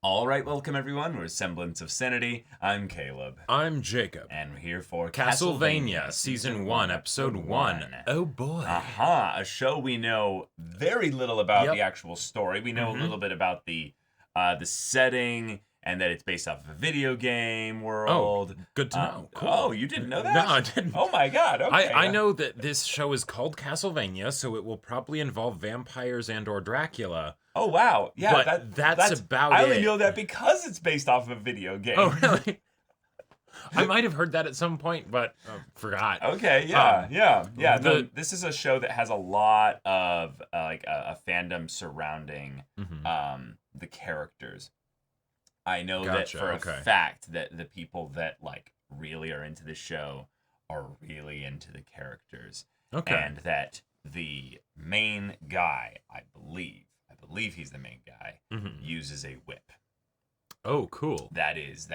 All right, welcome everyone. We're Semblance of Sanity. I'm Caleb. I'm Jacob. And we're here for Castlevania, Season 1, Episode 1. Oh boy. Aha, a show we know very little about the actual story. We know a little bit about the setting and that it's based off of a video game world. Oh, good to know. Cool. Oh, you didn't know that? No, I didn't. Oh my god, okay. I know that this show is called Castlevania, so it will probably involve vampires and or Dracula. Oh wow, yeah, but that's about I it. only know that because it's based off of a video game. Oh really? I might have heard that at some point, but forgot. Okay, yeah. This is a show that has a lot of a fandom surrounding the characters. I know that for a fact that the people that like really are into the show are really into the characters. Okay. And that the main guy, I believe he's the main guy, uses a whip. Oh, cool. That is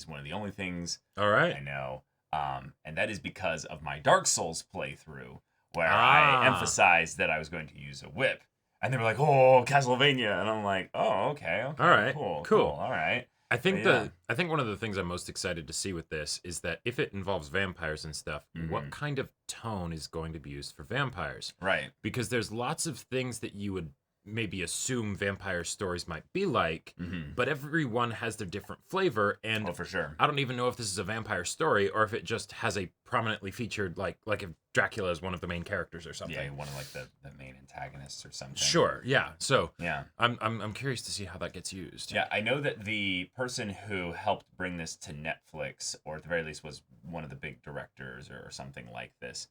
one of the only things all right I know. And that is because of my Dark Souls playthrough, where I emphasized that I was going to use a whip. And they were like, "Oh, Castlevania," and I'm like, "Oh, okay, all right, cool, all right." I think one of the things I'm most excited to see with this is that if it involves vampires and stuff, what kind of tone is going to be used for vampires? Right. Because there's lots of things that you would maybe assume vampire stories might be like, but everyone has their different flavor, and for sure. I don't even know if this is a vampire story or if it just has a prominently featured like if Dracula is one of the main characters or something. Yeah, one of like the main antagonists or something. Sure, yeah. So yeah, I'm curious to see how that gets used. Yeah, I know that the person who helped bring this to Netflix, or at the very least was one of the big directors or something like this,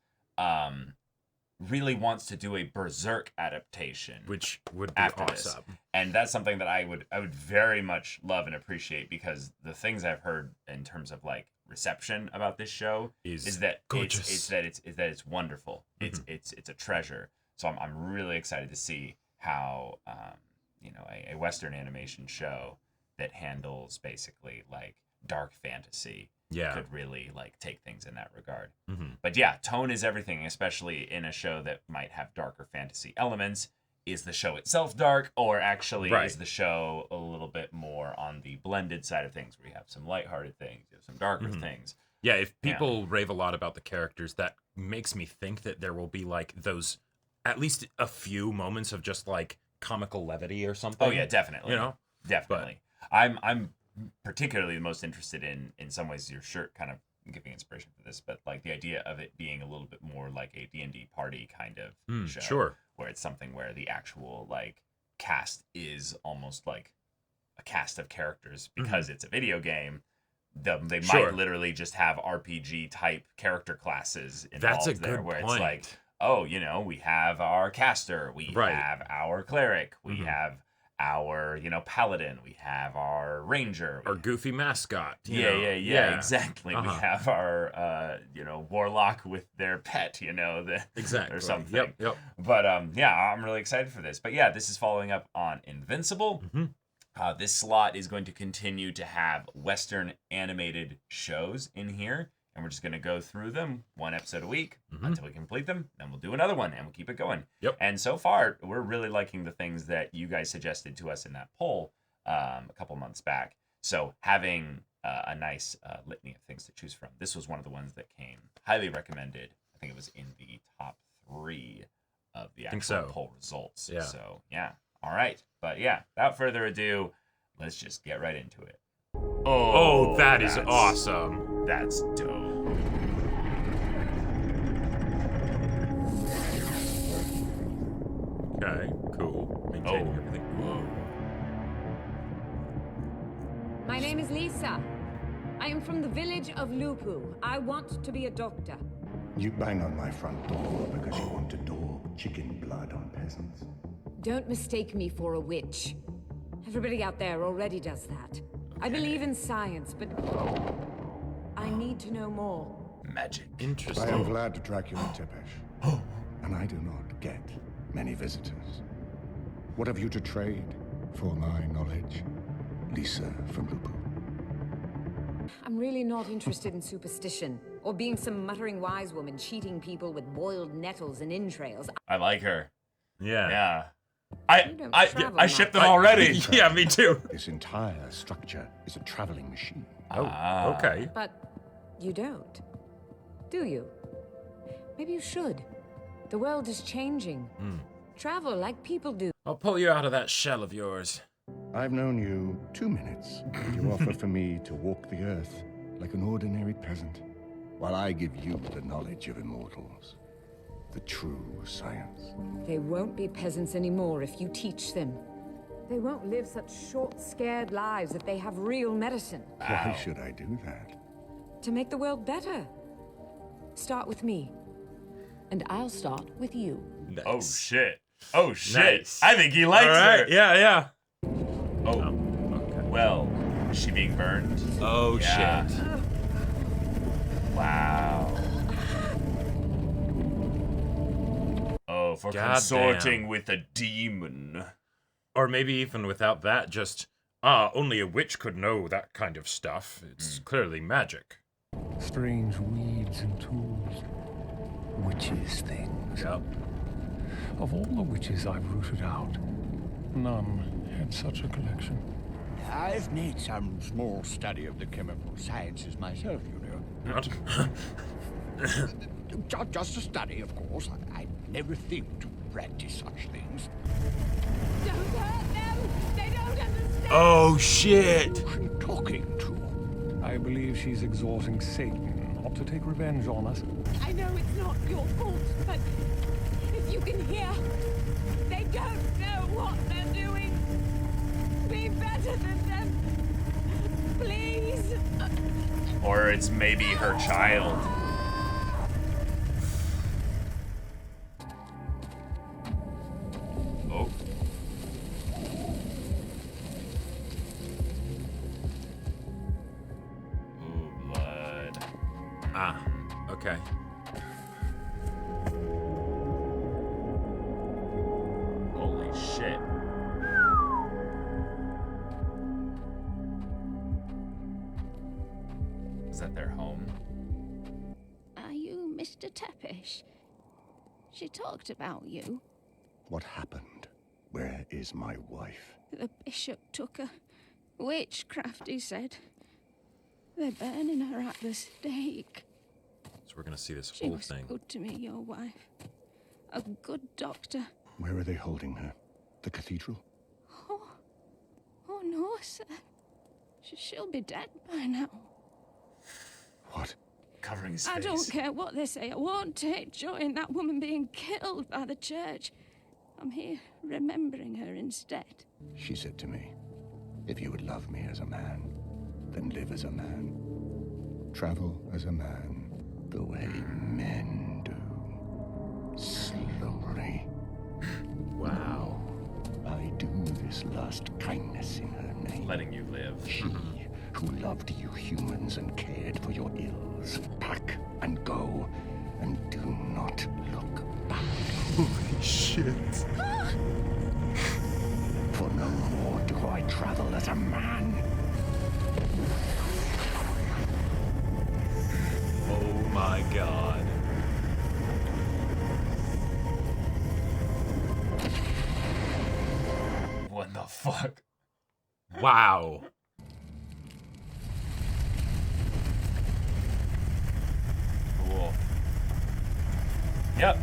really wants to do a Berserk adaptation, which would be awesome. This. And that's something that I would very much love and appreciate, because the things I've heard in terms of like reception about this show is that gorgeous. It's wonderful. It's a treasure. So I'm really excited to see how a Western animation show that handles basically like dark fantasy could really like take things in that regard. But yeah, tone is everything, especially in a show that might have darker fantasy elements. Is the show itself dark, or actually is the show a little bit more on the blended side of things, where you have some lighthearted things, you have some darker things? Yeah, if people rave a lot about the characters, that makes me think that there will be like those, at least a few moments of just like comical levity or something. Oh yeah, definitely. Definitely. But I'm particularly the most interested in some ways your shirt kind of giving inspiration for this, but like the idea of it being a little bit more like a D&D party kind of show. Sure. Where it's something where the actual like cast is almost like a cast of characters, because it's a video game. They might literally just have RPG type character classes involved. That's a there, good where point. It's like, oh, we have our caster, we have our cleric, we have our paladin, we have our ranger, our goofy mascot. Yeah, exactly. We have our warlock with their pet, exactly, or something. Yep. But I'm really excited for this. But yeah, this is following up on Invincible. This slot is going to continue to have Western animated shows in here, and we're just going to go through them one episode a week until we complete them. Then we'll do another one, and we'll keep it going. Yep. And so far, we're really liking the things that you guys suggested to us in that poll a couple months back. So having a nice litany of things to choose from. This was one of the ones that came highly recommended. I think it was in the top 3 of the actual poll results. Yeah. So yeah. All right. But yeah, without further ado, let's just get right into it. Oh, that is awesome. That's dope. Okay, cool. Maintaining everything. Whoa. My name is Lisa. I am from the village of Lupu. I want to be a doctor. You bang on my front door because you want to daub chicken blood on peasants? Don't mistake me for a witch. Everybody out there already does that. I believe in science, but I need to know more. Magic. Interesting. I am Vlad Dracula Tepesh, and I do not get many visitors. What have you to trade for my knowledge, Lisa from Lupu? I'm really not interested in superstition, or being some muttering wise woman cheating people with boiled nettles and entrails. I like her. Yeah. Yeah. I shipped them already. Yeah, me too. This entire structure is a traveling machine. Oh, okay. But you don't, do you? Maybe you should. The world is changing. Travel like people do. I'll pull you out of that shell of yours. I've known you 2 minutes. You offer for me to walk the earth like an ordinary peasant, while I give you the knowledge of immortals. The true science. They won't be peasants anymore if you teach them. They won't live such short, scared lives if they have real medicine. Why should I do that? To make the world better. Start with me. And I'll start with you. Nice. Oh shit. Oh shit. Nice. I think he likes her. Yeah. Oh. Okay. Well, is she being burned? Oh, Yeah. shit. Wow. Oh, for God consorting damn. with a demon. Or maybe even without that, just, only a witch could know that kind of stuff. It's clearly magic. Strange weeds and tools. Witches' things. Yep. Of all the witches I've rooted out, none had such a collection. I've made some small study of the chemical sciences myself, you know. What? Just a study, of course. I never think to practice such things. Don't hurt them! They don't understand! Oh, shit! Who's she talking to? I believe she's exhorting Satan not to take revenge on us. I know it's not your fault, but if you can hear, they don't know what they're doing. Be better than them. Please. Or it's maybe her child. Oh. Ooh, blood. Okay. Holy shit. Is that their home? Are you Mr. Tepesh? She talked about you. What happened? Where is my wife? The bishop took her. Witchcraft, he said. They're burning her at the stake. So we're gonna see this She whole was thing. good to me, your wife. A good doctor. Where are they holding her? The cathedral? Oh no, sir. She'll be dead by now. What? Covering his I face. don't care what they say. I won't take joy in that woman being killed by the church. I'm here remembering her instead. She said to me, if you would love me as a man, then live as a man. Travel as a man, the way men do. Slowly. Wow. I do this last kindness in her name. Letting you live. She, who loved you humans and cared for your ills, pack and go, and do not look back. Holy shit. For no more do I travel as a man. Oh my god. What the fuck? Wow. Cool. Yep.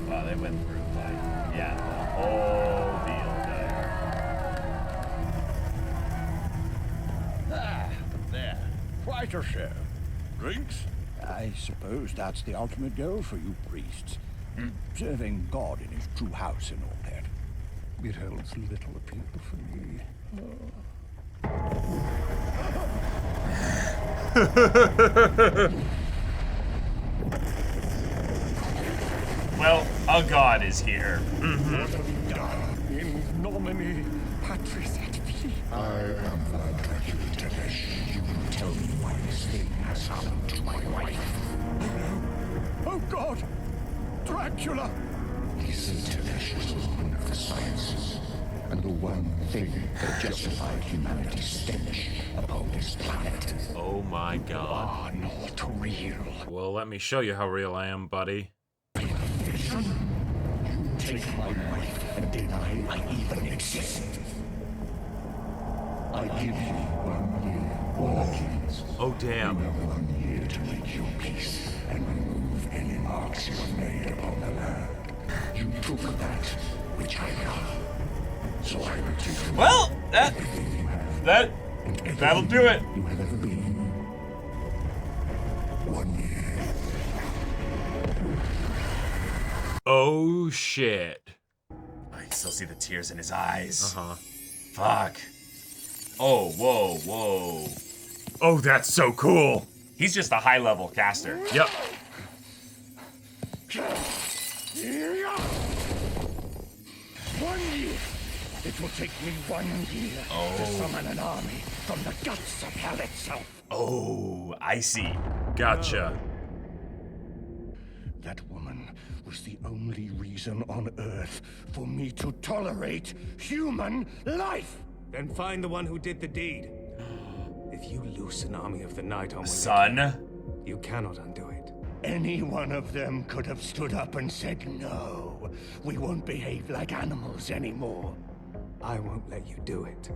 Wow, they went through, like, yeah, the whole deal there. There. Quite a show. Drinks? I suppose that's the ultimate goal for you priests. Serving God in his true house and all that. It holds little appeal for me. Well, a god is here. In nomine Patris et Filii. I am the Dracula Tepesh. You will tell me why this thing has happened to my wife. Oh God! Dracula! This Tepesh was born of the sciences, and the one thing that justified humanity's stench upon this planet. Oh my god. Are not real. Well, let me show you how real I am, buddy. You take my wife and deny I even exist. I give you 1 year, all kings. Oh, damn. You have 1 year to make your peace and remove any marks you have made upon the land. You took that which I love, so I will take away Well, everything you have. that'll do it. You have ever been. 1 year. Oh, shit. I still see the tears in his eyes. Uh-huh. Fuck. Oh, whoa. Oh, that's so cool. He's just a high-level caster. Yep. 1 year. It will take me 1 year to summon an army from the guts of hell itself. Oh, I see. Gotcha. That woman was the only reason on Earth for me to tolerate human life. Then find the one who did the deed. If you loose an army of the night on Son. you cannot undo it. Any one of them could have stood up and said, no, we won't behave like animals anymore. I won't let you do it.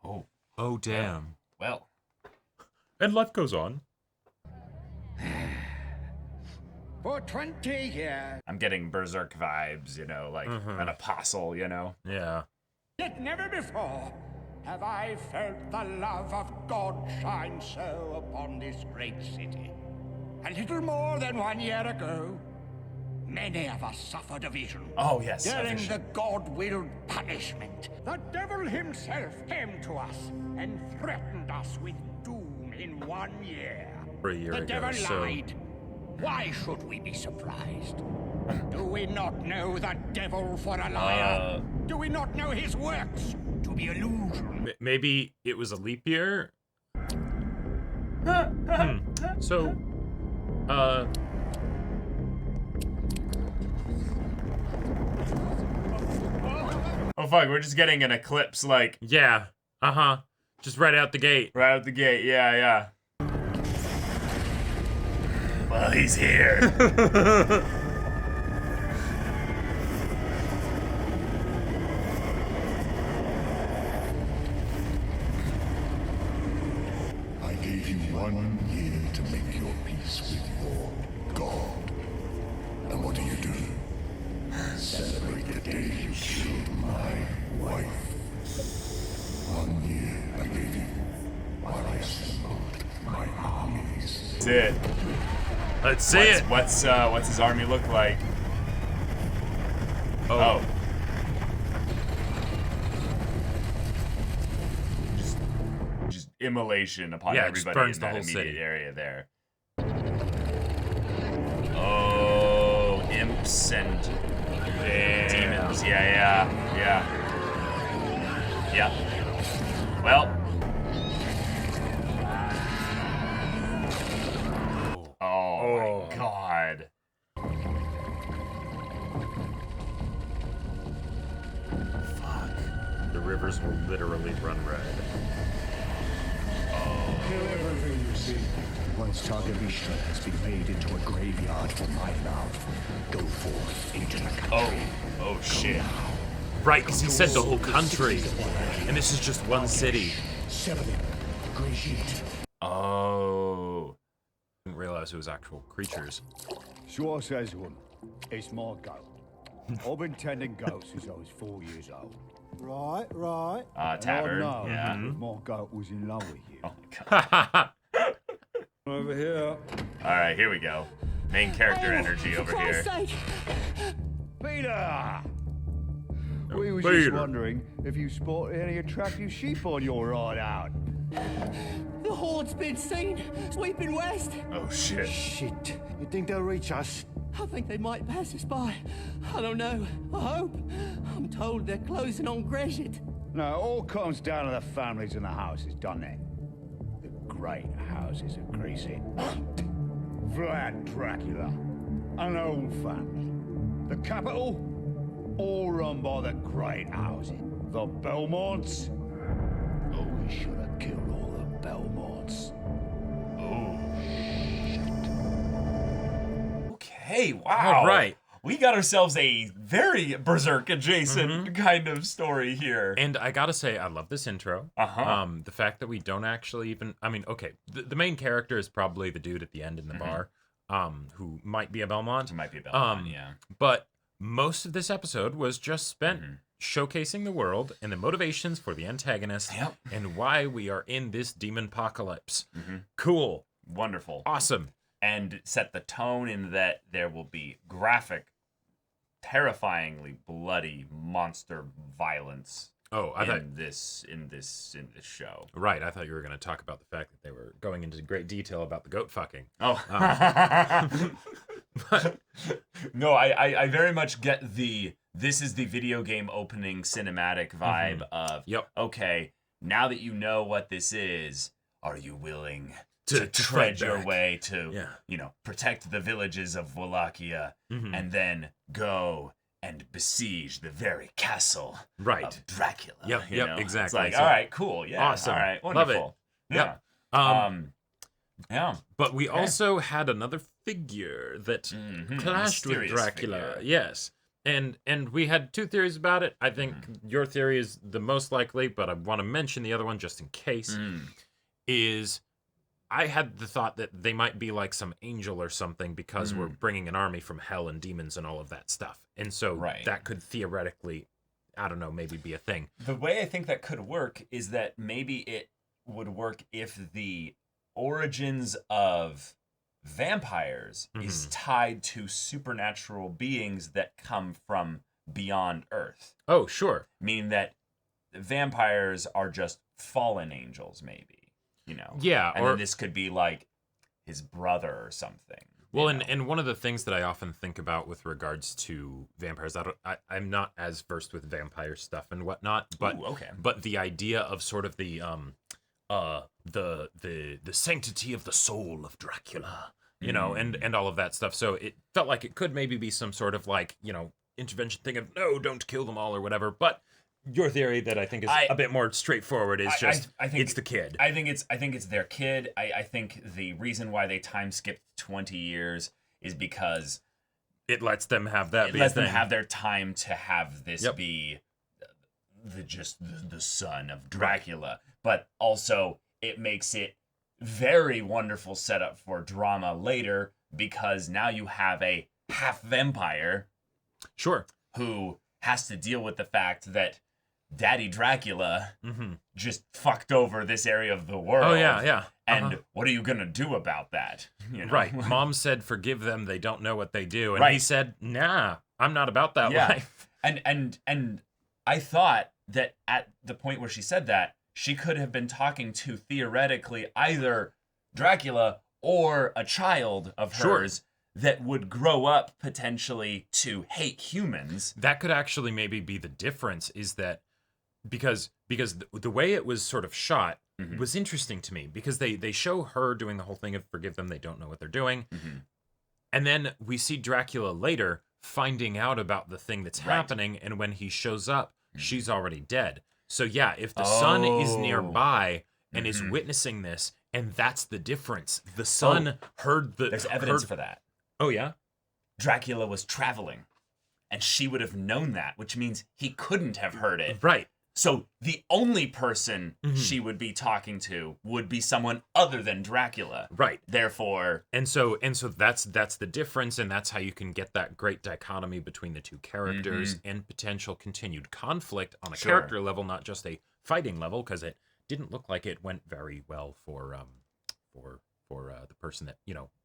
Oh, Oh, damn. well. And life goes on. For 20 years. I'm getting Berserk vibes, you know, like an apostle, you know? Yeah. Yet never before have I felt the love of God shine so upon this great city. A little more than 1 year ago, many of us suffered a vision. Oh, yes. During official. the God-willed punishment, the devil himself came to us and threatened us with doom in 1 year. For a year The ago, devil so- lied. Why should we be surprised? Do we not know the devil for a liar? Do we not know his works to be illusion? Maybe it was a leap year? So, Oh, fuck, we're just getting an eclipse, like, yeah. Uh-huh. Just right out the gate. right out the gate. Yeah. Well, he's here. I gave you 1 year to make your peace with your God. And what do? Celebrate the day you killed my wife. 1 year I gave you while I assembled my armies. That's it. Let's see it. What's his army look like? Oh. Just immolation upon Yeah, it just everybody burns in the that whole immediate city. area there. Oh, imps and demons. Yeah. Well. Oh my God. The rivers will literally run red. Kill everything you see. Once Targarisha has been made into a graveyard for my love, go forth into the country. Oh shit. Right, because he said the whole country. And this is just one city. Semblance Brigitte. Oh. Didn't realize it was actual creatures. Sure says one. It's my goat. I've been tending goats since I was 4 years old. Right. Tavern. I know Yeah. my goat was in love with you. Oh my God. Over here. All right, here we go. Main character energy For over here. Christ's sake! Peter! We was Peter. just wondering if you spotted any attractive sheep on your ride out. The horde's been seen, sweeping west. Oh shit. Shit. You think they'll reach us? I think they might pass us by. I don't know. I hope. I'm told they're closing on Greshit. No, it all comes down to the families and the houses, doesn't it? The great houses of Greasy. Vlad Dracula, an old family. The capital, all run by the great housing. The Belmonts. Oh, we should have killed all the Belmonts. Oh. hey, wow. All right. We got ourselves a very Berserk adjacent kind of story here. And I gotta say, I love this intro. The fact that we don't actually even, I mean, okay, the main character is probably the dude at the end in the bar, who might be a Belmont. Who might be a Belmont, yeah. But most of this episode was just spent showcasing the world and the motivations for the antagonist and why we are in this demon apocalypse. Cool. Wonderful. Awesome. And set the tone in that there will be graphic, terrifyingly bloody monster violence. Oh, I thought in this show. Right, I thought you were going to talk about the fact that they were going into great detail about the goat fucking. Oh, no, I very much get this is the video game opening cinematic vibe of okay, now that you know what this is, are you willing to tread your way to, protect the villages of Wallachia and then go and besiege the very castle of Dracula. Yep, exactly. It's like, all right, cool, yeah, awesome, all right, wonderful. Love it. Yeah. Yeah. But we also had another figure that clashed with Dracula. Figure. Yes. And we had two theories about it. I think your theory is the most likely, but I want to mention the other one just in case. Is I had the thought that they might be like some angel or something because we're bringing an army from hell and demons and all of that stuff. And so that could theoretically, I don't know, maybe be a thing. The way I think that could work is that maybe it would work if the origins of vampires is tied to supernatural beings that come from beyond Earth. Oh, sure. Meaning that vampires are just fallen angels, maybe. Yeah. And then this could be like his brother or something. Well, and one of the things that I often think about with regards to vampires, I'm not as versed with vampire stuff and whatnot, but but the idea of sort of the sanctity of the soul of Dracula, and all of that stuff. So it felt like it could maybe be some sort of like, intervention thing of no, don't kill them all or whatever. But your theory that I think is a bit more straightforward is I think it's the kid. I think it's their kid. I think the reason why they time skipped 20 years is because it lets them have that. It lets them have their time to have this be the son of Dracula, but also it makes it very wonderful setup for drama later because now you have a half vampire, who has to deal with the fact that Daddy Dracula just fucked over this area of the world. Oh, yeah. And what are you going to do about that? Right. Mom said, forgive them. They don't know what they do. And he said, nah, I'm not about that life. And I thought that at the point where she said that, she could have been talking to theoretically either Dracula or a child of hers that would grow up potentially to hate humans. That could actually maybe be the difference, is that because the way it was sort of shot was interesting to me, because they show her doing the whole thing of forgive them, they don't know what they're doing. And then we see Dracula later finding out about the thing that's happening, and when he shows up, she's already dead. So yeah, if the son is nearby and is witnessing this, and that's the difference. The son heard the... There's evidence for that. Oh, yeah? Dracula was traveling, and she would have known that, which means he couldn't have heard it. Right. So the only person she would be talking to would be someone other than Dracula. Right. Therefore... And so that's the difference, and that's how you can get that great dichotomy between the two characters and potential continued conflict on a character level, not just a fighting level, because it didn't look like it went very well for the person that,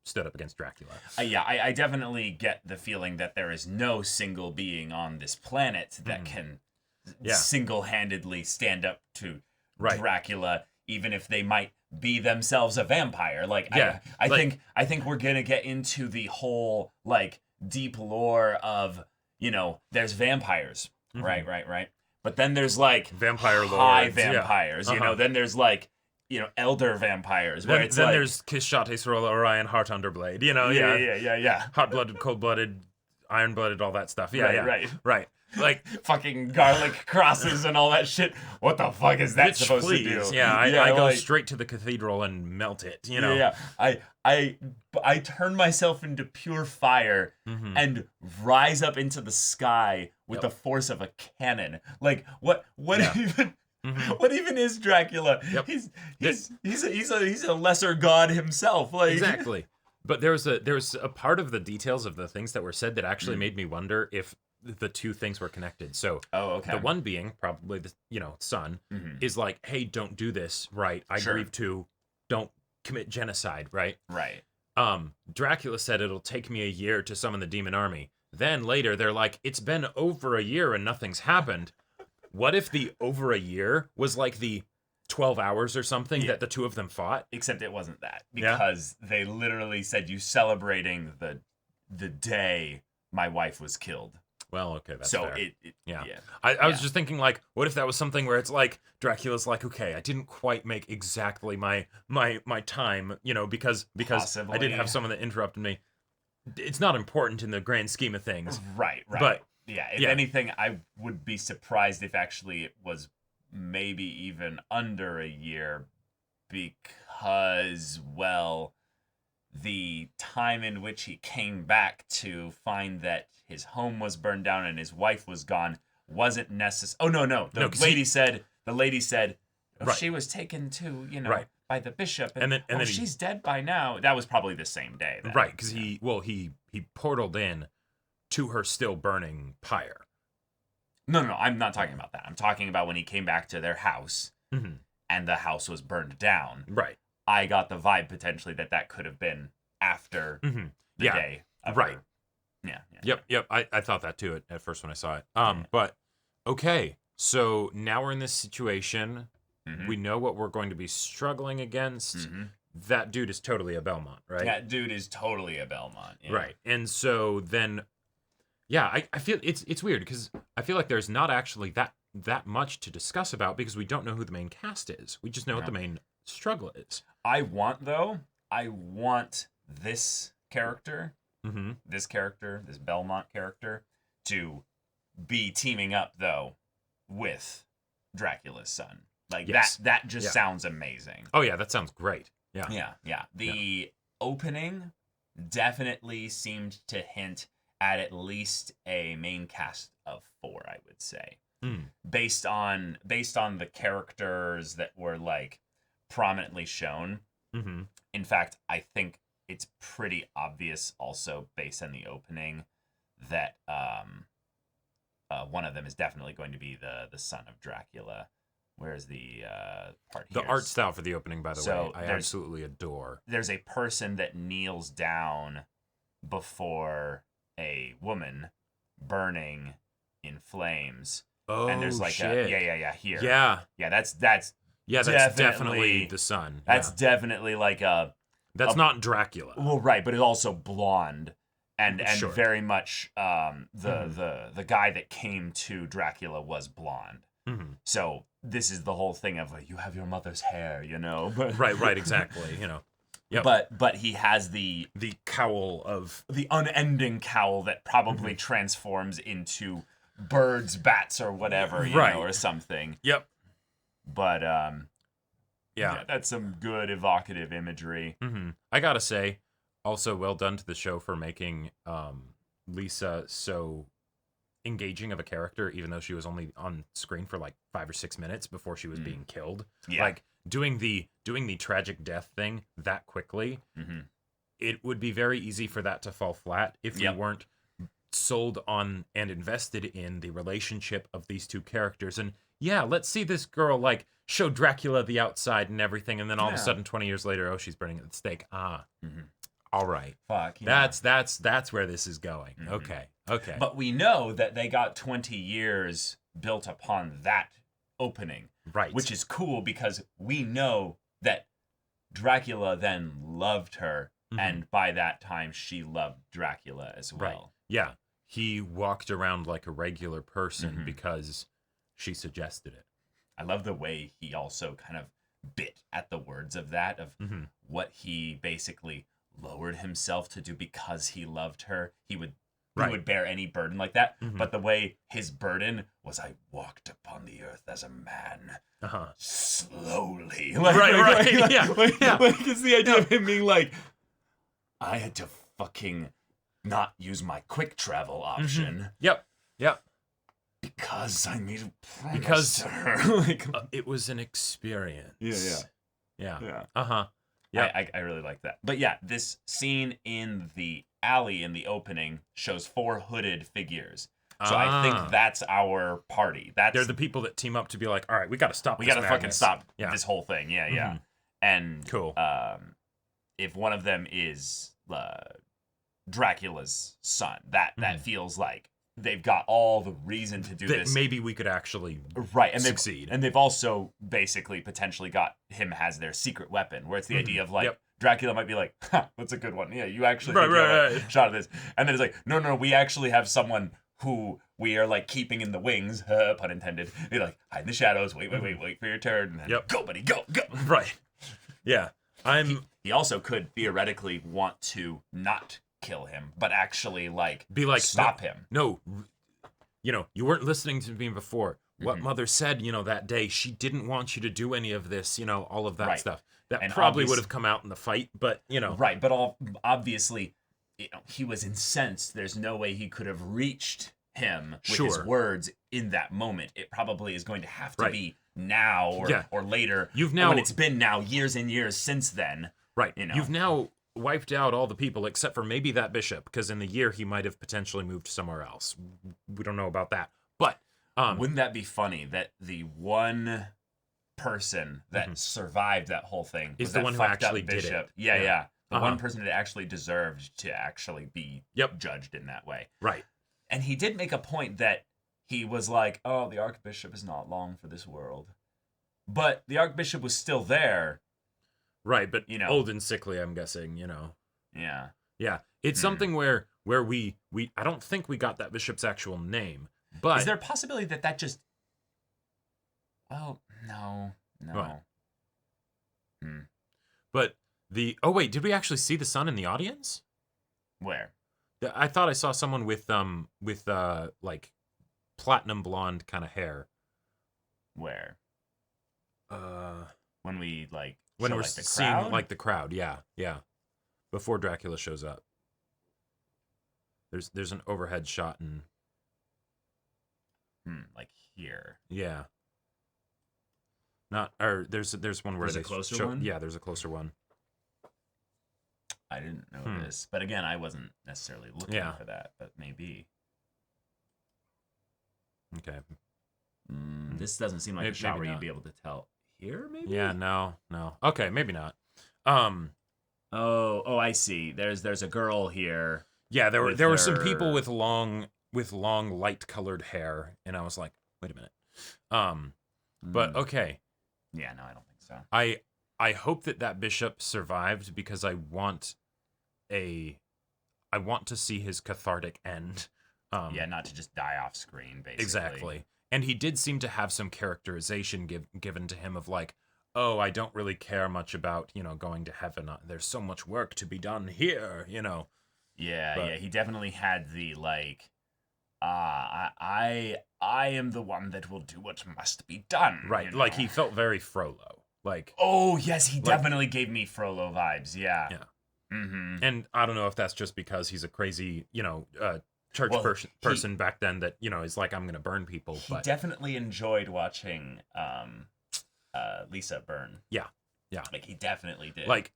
stood up against Dracula. I definitely get the feeling that there is no single being on this planet that can single-handedly stand up to Dracula, even if they might be themselves a vampire. I think we're gonna get into the whole deep lore of there's vampires, right. But then there's vampire high lords, vampires, then there's elder vampires. Then there's Kishates Roll Orion Heart Underblade, Yeah. Hot-blooded, cold-blooded, iron-blooded, all that stuff. Yeah, right. Like fucking garlic crosses and all that shit. What the fuck is that supposed to do? Yeah, I go straight to the cathedral and melt it, you know? Yeah. I turn myself into pure fire and rise up into the sky with the force of a cannon. Like, what even... What even is Dracula? Yep. He's a lesser god himself. Like exactly. But there's a part of the details of the things that were said that actually made me wonder if the two things were connected. So the one being probably the son is like, hey, don't do this, right? I grieve too. Don't commit genocide, right? Right. Dracula said it'll take me a year to summon the demon army. Then later they're like, it's been over a year and nothing's happened. What if the over a year was like the 12 hours or something that the two of them fought? Except it wasn't that, because they literally said you celebrating the day my wife was killed. Well, okay, that's so fair. Yeah. I was just thinking, like, what if that was something where it's like Dracula's like, okay, I didn't quite make exactly my time, because Possibly. I did have someone that interrupted me. It's not important in the grand scheme of things. Right. But if anything, I would be surprised if actually it was maybe even under a year, because, well, the time in which he came back to find that his home was burned down and his wife was gone wasn't necessary. Oh, no. The lady said she was taken to, by the bishop. And then she's dead by now. That was probably the same day. Then. Right, because he portaled in to her still burning pyre. No, I'm not talking about that. I'm talking about when he came back to their house and the house was burned down. Right. I got the vibe potentially that could have been after the day. Right. Yeah. Yep. I thought that too at first when I saw it. But okay, so now we're in this situation. We know what we're going to be struggling against. That dude is totally a Belmont, right? That dude is totally a Belmont. Yeah. Right. And so then, I feel it's weird because I feel like there's not actually that much to discuss about because we don't know who the main cast is. We just know what the main struggle is. I want this character, this Belmont character, to be teaming up though with Dracula's son. Like that just sounds amazing. Oh yeah, that sounds great. Yeah. The opening definitely seemed to hint at least a main cast of 4, I would say. Based on the characters that were like prominently shown. In fact, I think it's pretty obvious also based on the opening that one of them is definitely going to be the son of Dracula. Where's the part here? The art style for the opening, by the way, I absolutely adore. There's a person that kneels down before a woman burning in flames. Oh, and there's like shit. Here. Yeah, that's definitely the son. That's definitely like that's not Dracula. Well, right, but it's also blonde and Sure. very much the guy that came to Dracula was blonde. So this is the whole thing of you have your mother's hair, But, right, exactly. Yep. But he has the cowl of the unending cowl that probably transforms into birds, bats, or whatever, or something. Yep. But that's some good evocative imagery. I gotta say, also well done to the show for making Lisa so engaging of a character, even though she was only on screen for like 5 or 6 minutes before she was being killed. Like doing the tragic death thing that quickly. It would be very easy for that to fall flat if you weren't sold on and invested in the relationship of these two characters. And let's see this girl like show Dracula the outside and everything, and then all of a sudden 20 years later, she's burning at the stake. All right. Fuck. That's where this is going. Okay. But we know that they got 20 years built upon that opening. Right. Which is cool because we know that Dracula then loved her, and by that time she loved Dracula as well. Right. Yeah. He walked around like a regular person because she suggested it. I love the way he also kind of bit at the words of that, of what he basically lowered himself to do because he loved her. He would Right. would bear any burden like that. Mhm. But the way his burden was, I walked upon the earth as a man, slowly. Right. Yeah. Like it's the idea of him being like, I had to fucking not use my quick travel option. Yep. Because I made a promise Because to her. Like, it was an experience. Yeah. Yeah. I really like that. But yeah, this scene in the alley in the opening shows 4 hooded figures. So I think that's our party. They're the people that team up to be like, all right, we got to stop. We this got to fucking madness. stop Yeah. this whole thing. Yeah. And Cool. If one of them is Dracula's son, that feels like they've got all the reason to do this. Maybe we could actually and succeed. They've also basically potentially got him as their secret weapon, where it's the idea of like, Dracula might be like, that's a good one. Yeah, you actually think you have a shot at this. And then it's like, no, we actually have someone who we are like keeping in the wings, pun intended. They're like, hide in the shadows, wait for your turn. And then, go, buddy, go. Right. Yeah. He also could theoretically want to not kill him, but actually like be like, stop him. No, you weren't listening to me before. What Mother said, that day, she didn't want you to do any of this, all of that stuff. That and probably would have come out in the fight, but, Right, but obviously, he was incensed. There's no way he could have reached him with his words in that moment. It probably is going to have to be now or later. When it's been now years and years since then. Right. You've now wiped out all the people except for maybe that bishop, because in the year he might have potentially moved somewhere else. We don't know about that. But wouldn't that be funny that the one person that survived that whole thing is the one who actually did it? Yeah. The one person that actually deserved to actually be judged in that way. Right. And he did make a point that he was like, oh, the Archbishop is not long for this world. But the Archbishop was still there. Right, but old and sickly, I'm guessing, Yeah. Yeah. It's something where we I don't think we got that bishop's actual name, but is there a possibility that just no. What? But wait, did we actually see the son in the audience? Where? I thought I saw someone with like platinum blonde kind of hair. Where? When we like when we're like seeing like the crowd, yeah. Before Dracula shows up. There's an overhead shot and like here. Yeah. There's one where there's a closer one? Yeah, there's a closer one. I didn't know this, but again, I wasn't necessarily looking for that, but maybe. Okay. This doesn't seem like a shot where you'd be able to tell. Here, maybe? Yeah, no. Okay, maybe not. Oh, I see. There's a girl here. Yeah, there were some people with long light colored hair, and I was like, wait a minute. But okay. Yeah, no, I don't think so. I hope that bishop survived because I want to see his cathartic end. Not to just die off screen, basically. Exactly. And he did seem to have some characterization given to him of like, oh, I don't really care much about, going to heaven. There's so much work to be done here, Yeah, he definitely had the like, I am the one that will do what must be done. Right, like he felt very Frollo. Like, oh yes, he definitely gave me Frollo vibes. Yeah. Mm-hmm. And I don't know if that's just because he's a crazy, church person back then that is like, I'm gonna burn people. He definitely enjoyed watching Lisa burn. Yeah. Like he definitely did. Like,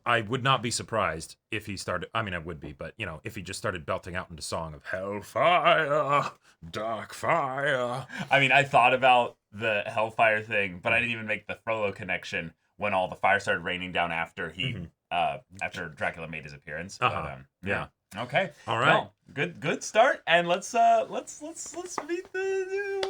I would not be surprised if he started. I mean, I would be, but if he just started belting out into song of hellfire, dark fire. I mean, I thought about the hellfire thing, but I didn't even make the Frollo connection when all the fire started raining down after he after Dracula made his appearance. Yeah. Okay. All right. Well, good start, and let's meet the new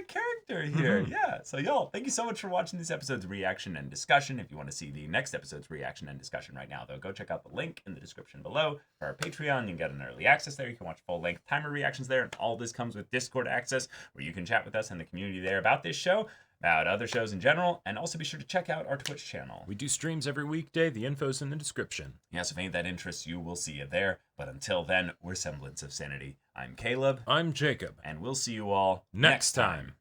character here. Yeah. So y'all, thank you so much for watching this episode's reaction and discussion. If you want to see the next episode's reaction and discussion right now, though, go check out the link in the description below for our Patreon. You can get an early access there. You can watch full-length timer reactions there, and all this comes with Discord access, where you can chat with us and the community there about this show. about other shows in general, and also be sure to check out our Twitch channel. We do streams every weekday. The info's in the description. Yes, if any of that interests you, we'll see you there. But until then, we're Semblance of Sanity. I'm Caleb. I'm Jacob. And we'll see you all next time.